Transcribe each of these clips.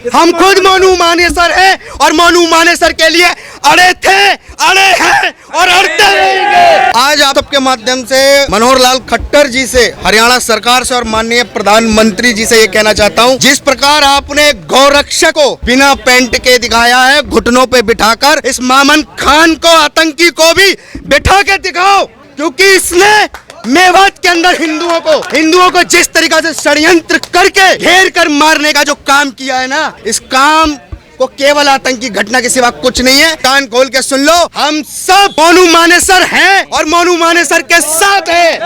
हम खुद मोनू मानेसर हैं और मोनू मानेसर के लिए अड़े थे, अड़े हैं और अड़ते रहेंगे। आज आप सबके माध्यम से मनोहर लाल खट्टर जी से, हरियाणा सरकार से और माननीय प्रधानमंत्री जी से ये कहना चाहता हूँ, जिस प्रकार आपने गौरक्षक को बिना पेंट के दिखाया है, घुटनों पे बिठाकर, इस मामन खान को, आतंकी को भी बिठा के दिखाओ, क्योंकि इसने मेवात के अंदर हिंदुओं को जिस तरीका से षड्यंत्र करके घेर कर मारने का जो काम किया है ना, इस काम को केवल आतंकी घटना के सिवा कुछ नहीं है। कान खोल के सुन लो, हम सब मोनू मानेसर हैं और मोनू मानेसर के साथ हैं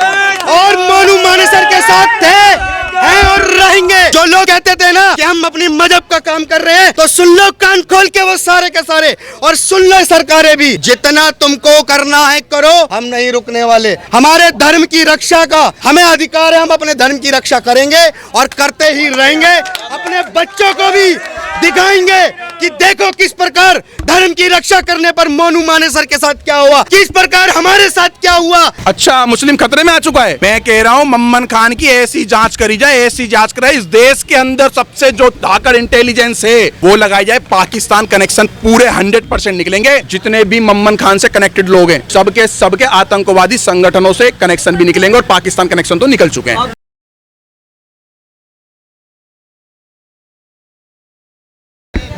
और मोनू मानेसर के साथ हैं और रहेंगे। जो लोग कहते थे ना कि हम अपनी मजहब का काम कर रहे हैं, तो सुन लो कान खोल के वो सारे के सारे, और सुन लो सरकारें भी, जितना तुमको करना है करो, हम नहीं रुकने वाले। हमारे धर्म की रक्षा का हमें अधिकार है, हम अपने धर्म की रक्षा करेंगे और करते ही रहेंगे। अपने बच्चों को भी दिखाएंगे कि देखो किस प्रकार धर्म की रक्षा करने पर मोनू मानेसर के साथ क्या हुआ, किस प्रकार हमारे साथ क्या हुआ। अच्छा, मुस्लिम खतरे में आ चुका है। मैं कह रहा हूँ मम्मन खान की ऐसी जांच करी जाए, ऐसी जांच कराए, इस देश के अंदर सबसे जो धाकड़ इंटेलिजेंस है वो लगाई जाए। पाकिस्तान कनेक्शन पूरे 100% निकलेंगे। जितने भी मम्मन खान से कनेक्टेड लोग हैं, सबके आतंकवादी संगठनों से कनेक्शन भी निकलेंगे और पाकिस्तान कनेक्शन तो निकल चुके हैं।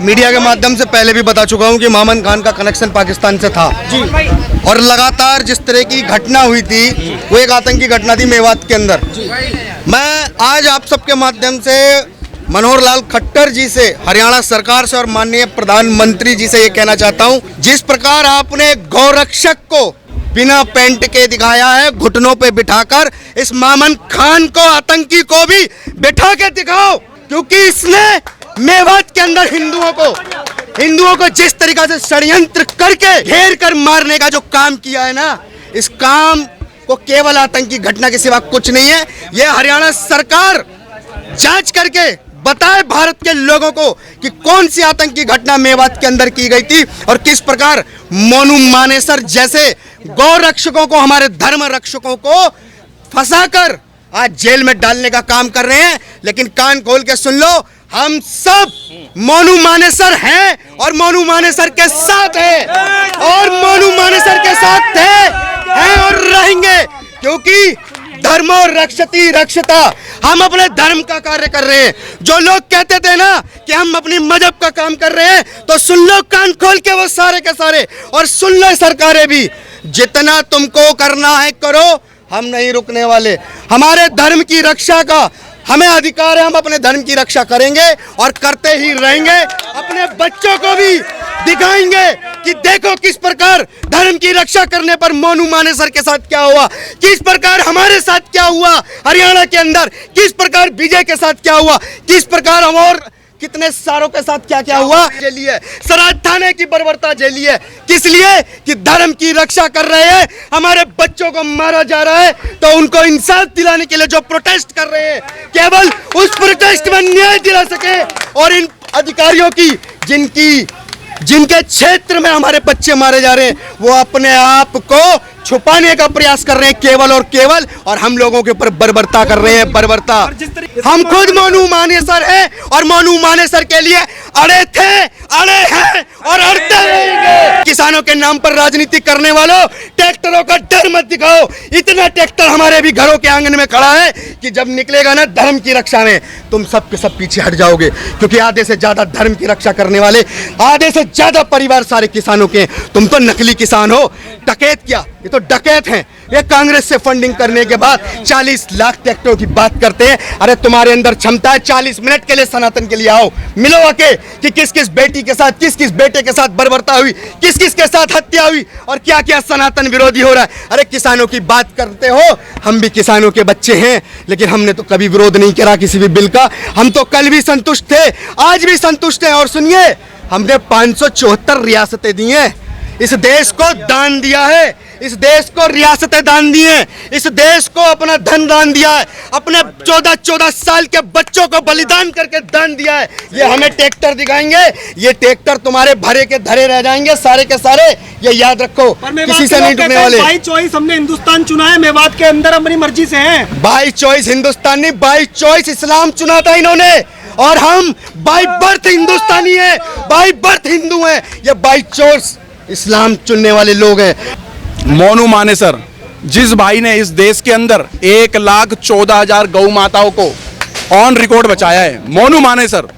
मीडिया के माध्यम से पहले भी बता चुका हूं कि मामन खान का कनेक्शन पाकिस्तान से था जी, और लगातार जिस तरह की घटना हुई थी वो एक आतंकी घटना थी मेवात के अंदर। मैं आज आप सबके माध्यम से मनोहर लाल खट्टर जी से, हरियाणा सरकार से और माननीय प्रधानमंत्री जी से ये कहना चाहता हूं, जिस प्रकार आपने गौरक्षक को बिना पेंट के दिखाया है, घुटनों पे बिठाकर, इस मामन खान को, आतंकी को भी बिठा के दिखाओ, क्योंकि इसने मेवात के अंदर हिंदुओं को जिस तरीका से षड्यंत्र करके घेर कर मारने का जो काम किया है ना, इस काम को केवल आतंकी घटना के सिवा कुछ नहीं है। ये हरियाणा सरकार जांच करके बताए भारत के लोगों को कि कौन सी आतंकी घटना मेवात के अंदर की गई थी और किस प्रकार मोनू मानेसर जैसे गौ रक्षकों को, हमारे धर्म रक्षकों को फंसाकर आज जेल में डालने का काम कर रहे हैं। लेकिन कान खोल के सुन लो, हम सब मोनू मानेसर हैं और मोनू मानेसर के साथ हैं और मोनू मानेसर के साथ हैं और रहेंगे, क्योंकि धर्मो रक्षति रक्षता, हम अपने धर्म का कार्य कर रहे हैं। जो लोग कहते थे ना कि हम अपनी मजहब का काम कर रहे हैं, तो सुन लो कान खोल के वो सारे के सारे, और सुन लो सरकारें भी, जितना तुमको करना है करो, हम नहीं रुकने वाले। हमारे धर्म की रक्षा का हमें अधिकार है, हम अपने धर्म की रक्षा करेंगे और करते ही रहेंगे। अपने बच्चों को भी दिखाएंगे कि देखो किस प्रकार धर्म की रक्षा करने पर मोनू मानेसर के साथ क्या हुआ, किस प्रकार हमारे साथ क्या हुआ हरियाणा के अंदर, किस प्रकार विजय के साथ क्या हुआ, किस प्रकार हम और कितने सारों के साथ क्या क्या हुआ। झेली है सराज थाने की बर्बरता, झेली है किस लिए कि धर्म की रक्षा कर रहे हैं। हमारे बच्चों को मारा जा रहा है, तो उनको इंसाफ दिलाने के लिए जो प्रोटेस्ट कर रहे हैं, केवल उस प्रोटेस्ट में न्याय दिला सके। और इन अधिकारियों की जिनके क्षेत्र में हमारे बच्चे मारे जा रहे हैं, वो अपने आप को छुपाने का प्रयास कर रहे हैं केवल और केवल, और हम लोगों के ऊपर बर्बरता कर रहे हैं, बर्बरता। हम खुद मोनू मानेसर हैं और मोनू मानेसर के लिए अड़े थे, अड़े हैं और अड़ते रहेंगे। किसानों के नाम पर राजनीति करने वालों, ट्रैक्टरों का डर मत दिखाओ। इतना ट्रैक्टर हमारे भी घरों के आंगन में खड़ा है कि जब निकलेगा ना धर्म की रक्षा में, तुम सब के सब पीछे हट जाओगे, क्योंकि आधे से ज्यादा धर्म की रक्षा करने वाले, आधे से ज्यादा परिवार सारे किसानों के। तुम तो नकली किसान हो, डकैत क्या, ये तो डकैत हैं। ये कांग्रेस से फंडिंग करने के बाद 40 लाख ट्रैक्टरों की बात करते हैं। अरे तुम्हारे अंदर क्षमता है, 40 मिनट के लिए सनातन के लिए आओ, मिलो आके कि किस किस बेटी के साथ, किस किस बेटे के साथ बर्बरता हुई, किस किस के साथ हत्या हुई और क्या क्या सनातन विरोधी हो रहा है। अरे किसानों की बात करते हो, हम भी किसानों के बच्चे हैं, लेकिन हमने तो कभी विरोध नहीं करा किसी भी बिल का। हम तो कल भी संतुष्ट थे, आज भी संतुष्ट हैं। और सुनिए, हमने 574 रियासतें दी हैं, इस देश को दान दिया है, इस देश को रियासतें दान दी हैं, इस देश को अपना धन दान दिया है, अपने 14-14 साल के बच्चों को बलिदान करके दान दिया है। ये हमें ट्रैक्टर दिखाएंगे, ये ट्रैक्टर तुम्हारे भरे के धरे रह जाएंगे सारे के सारे, ये याद रखो, किसी से नहीं टूटने वाले। बाई चॉइस हमने हिंदुस्तान चुना है, मेवात के अंदर अपनी मर्जी से है। बाई चॉइस हिंदुस्तान नहीं, बाई चॉइस इस्लाम चुना था इन्होंने। और हम बाय बर्थ हिंदुस्तानी है, बाय बर्थ हिंदू हैं, ये बाय चॉइस इस्लाम चुनने वाले लोग हैं। मोनू मानेसर, जिस भाई ने इस देश के अंदर 1,14,000 गौ माताओं को ऑन रिकॉर्ड बचाया है, मोनू मानेसर।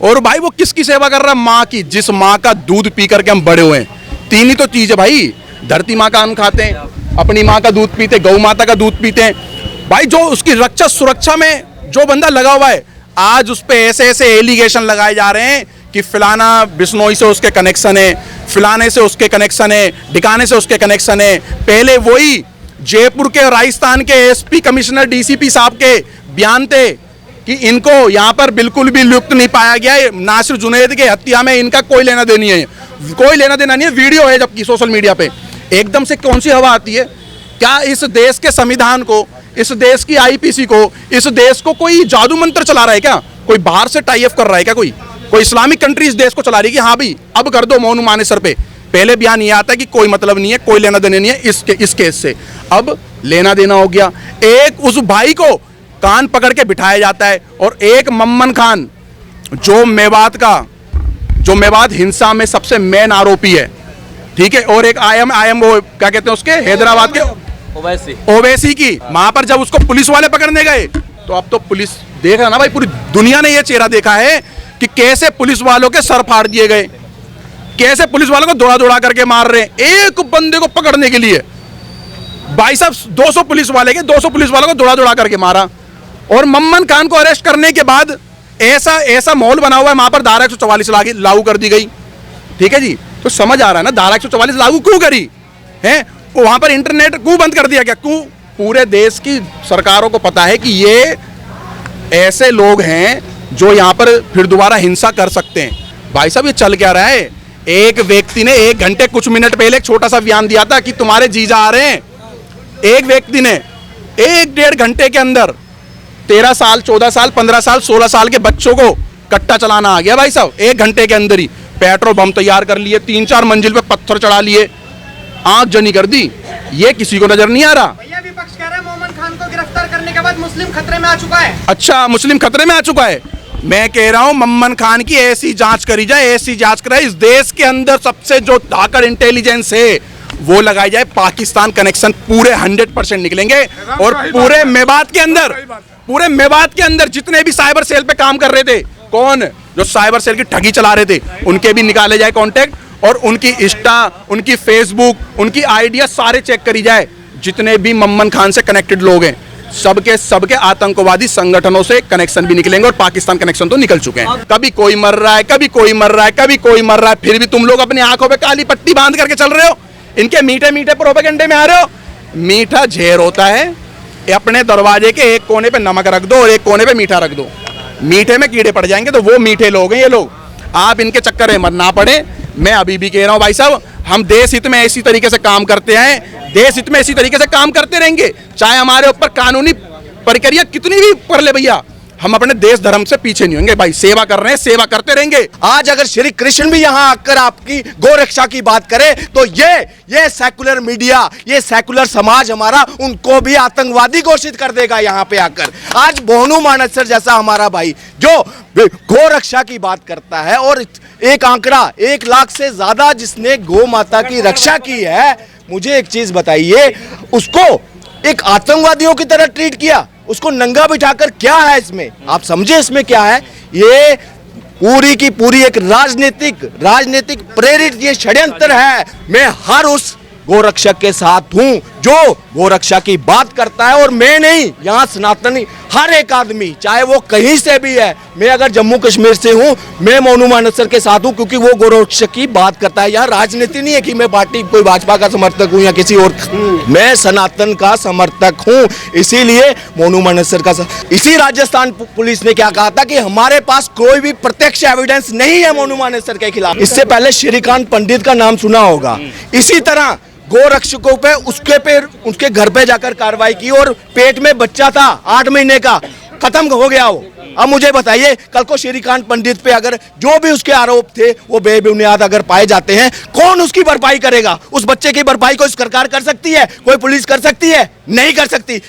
और भाई वो किसकी सेवा कर रहा है? माँ की, जिस माँ का दूध पी करके हम बड़े हुए हैं। तीन ही तो चीज है भाई, धरती माँ का अन्न खाते हैं, अपनी माँ का दूध पीते, गौ माता का दूध पीते हैं। भाई जो उसकी रक्षा सुरक्षा में जो बंदा लगा हुआ है, आज उस पे ऐसे ऐसे एलिगेशन लगाए जा रहे हैं कि फलाना बिश्नोई से उसके कनेक्शन है, फलाने से उसके कनेक्शन है, ढिकाने से उसके कनेक्शन है। पहले वही जयपुर के, राजस्थान के एसपी कमिश्नर डीसीपी साहब के बयान थे कि इनको यहाँ पर बिल्कुल भी लुप्त नहीं पाया गया है, नासिर जुनैद के हत्या में इनका कोई लेना देनी है, कोई लेना देना नहीं है। वीडियो है जबकि सोशल मीडिया पे। एकदम से कौन सी हवा आती है? क्या इस देश के संविधान को, इस देश की आईपीसी को, इस देश को कोई जादू मंत्र चला रहा है क्या? कोई बाहर से टाई अप कर रहा है क्या? कोई इस्लामिक कंट्री इस देश को चला रही है कि हाँ भाई अब कर दो मोनू मानेसर पे? पहले बयान ये आता है कि कोई मतलब नहीं है, कोई लेना देना नहीं है इस केस से। अब लेना देना हो गया। एक उस भाई को कान पकड़ के बिठाया जाता है और एक मम्मन खान जो मेवात हिंसा में सबसे मेन आरोपी है, ठीक है, और एक आईएम वो क्या कहते हैं उसके, हैदराबाद के ओवैसी की, वहां पर जब उसको पुलिस वाले पकड़ने गए तो अब तो पुलिस देख रहा ना भाई, पूरी दुनिया ने ये चेहरा देखा है कि कैसे पुलिस वालों के सर फाड़ दिए गए, कैसे पुलिस वालों को दौड़ा दौड़ा करके मार रहे हैं एक बंदे को पकड़ने के लिए। भाई साहब 200 पुलिस वालों को दौड़ा दौड़ा करके मारा। और मम्मन खान को अरेस्ट करने के बाद ऐसा माहौल बना हुआ है, वहां पर धारा 144 लागू कर दी गई। ठीक है जी, तो समझ आ रहा है ना धारा 144 लागू क्यों करी है? वहां पर इंटरनेट क्यों बंद कर दिया? क्या क्यों? पूरे देश की सरकारों को पता है कि ये ऐसे लोग हैं जो यहां पर फिर दोबारा हिंसा कर सकते हैं। भाई साहब ये चल क्या रहा है? एक व्यक्ति ने 1 घंटे कुछ मिनट पहले एक छोटा सा बयान दिया था कि तुम्हारे जीजा आ रहे हैं। एक व्यक्ति ने 1-1.5 घंटे के अंदर 13 साल, 14 साल, 15 साल, 16 साल के बच्चों को कट्टा चलाना आ गया भाई साहब। 1 घंटे के अंदर ही पेट्रोल बम तैयार कर लिए, 3-4 मंजिल पे पत्थर चढ़ा लिए, आंख जनी कर दी। ये किसी को नजर नहीं आ रहा। भैया विपक्ष कह रहा है मोमन खान को गिरफ्तार करने के बाद मुस्लिम खतरे में आ चुका है। अच्छा, मुस्लिम खतरे में आ चुका है। मैं कह रहा हूं मम्मन खान की ऐसी जांच करी जाए, ऐसी जांच कराए, इस देश के अंदर सबसे जो धाकड़ इंटेलिजेंस है वो लगाई जाए। पाकिस्तान कनेक्शन पूरे 100% निकलेंगे। और पूरे मेवात के अंदर जितने भी साइबर सेल पे काम कर रहे थे, कौन जो साइबर सेल की ठगी चला रहे थे, उनके भी निकाले जाए कांटेक्ट, और उनकी इंस्टा, उनकी फेसबुक, उनकी आइडिया सारे चेक करी जाए। जितने भी मम्मन खान से कनेक्टेड लोग हैं सबके आतंकवादी संगठनों से कनेक्शन भी निकलेंगे। और पाकिस्तान कनेक्शन तो निकल चुके हैं। कभी कोई मर रहा है, कभी कोई मर रहा है, कभी कोई मर रहा है, फिर भी तुम लोग अपनी आंखों पे काली पट्टी बांध करके चल रहे हो। इनके मीठे मीठे प्रोपेगेंडे में आ रहे हो। मीठा जहर होता है। अपने दरवाजे के एक कोने पे नमक रख दो और एक कोने पे मीठा रख दो, मीठे में कीड़े पड़ जाएंगे। तो वो मीठे लोग हैं ये लोग। आप इनके चक्कर में मत ना पड़े। मैं अभी भी कह रहा हूं भाई साहब, हम देश हित में इसी तरीके से काम करते हैं, देश हित में इसी तरीके से काम करते रहेंगे, चाहे हमारे ऊपर कानूनी प्रक्रिया कितनी भी कर ले भैया। हम अपने देश धर्म से पीछे नहीं होंगे भाई। सेवा कर रहे हैं, सेवा करते रहेंगे। आज अगर श्री कृष्ण भी यहाँ आकर आपकी गोरक्षा की बात करे तो ये सेकुलर मीडिया, ये सेकुलर समाज हमारा उनको भी आतंकवादी घोषित कर देगा यहाँ पे आकर। आज मोनू मानेसर जैसा हमारा भाई जो गोरक्षा की बात करता है, और एक आंकड़ा 1 लाख से ज्यादा जिसने गौ माता की रक्षा की है, मुझे एक चीज बताइए, उसको एक आतंकवादियों की तरह ट्रीट किया, उसको नंगा बिठाकर। क्या है इसमें? आप समझे इसमें क्या है? ये पूरी की पूरी एक राजनीतिक प्रेरित ये षड्यंत्र है। मैं हर उस गोरक्षक के साथ हूं जो गोरक्षा की बात करता है, और मैं नहीं, यहाँ सनातनी हर एक आदमी चाहे वो कहीं से भी है। मैं अगर जम्मू कश्मीर से हूं, मैं मोनू मानेसर के साथ हूं क्योंकि वो गोरक्षा की बात करता है। यहाँ राजनीति नहीं है कि मैं पार्टी कोई भाजपा का समर्थक हूं या किसी और, मैं सनातन का समर्थक हूं। इसीलिए मोनू मानेसर का इसी राजस्थान पुलिस ने क्या कहा था कि हमारे पास कोई भी प्रत्यक्ष एविडेंस नहीं है मोनू मानेसर के खिलाफ। इससे पहले श्रीकांत पंडित का नाम सुना होगा। इसी तरह गोरक्षकों पे उसके घर पे जाकर कार्रवाई की, और पेट में बच्चा था 8 महीने का, खत्म हो गया वो। अब मुझे बताइए, कल को श्रीकांत पंडित पे अगर जो भी उसके आरोप थे वो बेबुनियाद अगर पाए जाते हैं, कौन उसकी भरपाई करेगा? उस बच्चे की भरपाई कोई सरकार कर सकती है? कोई पुलिस कर सकती है? नहीं कर सकती।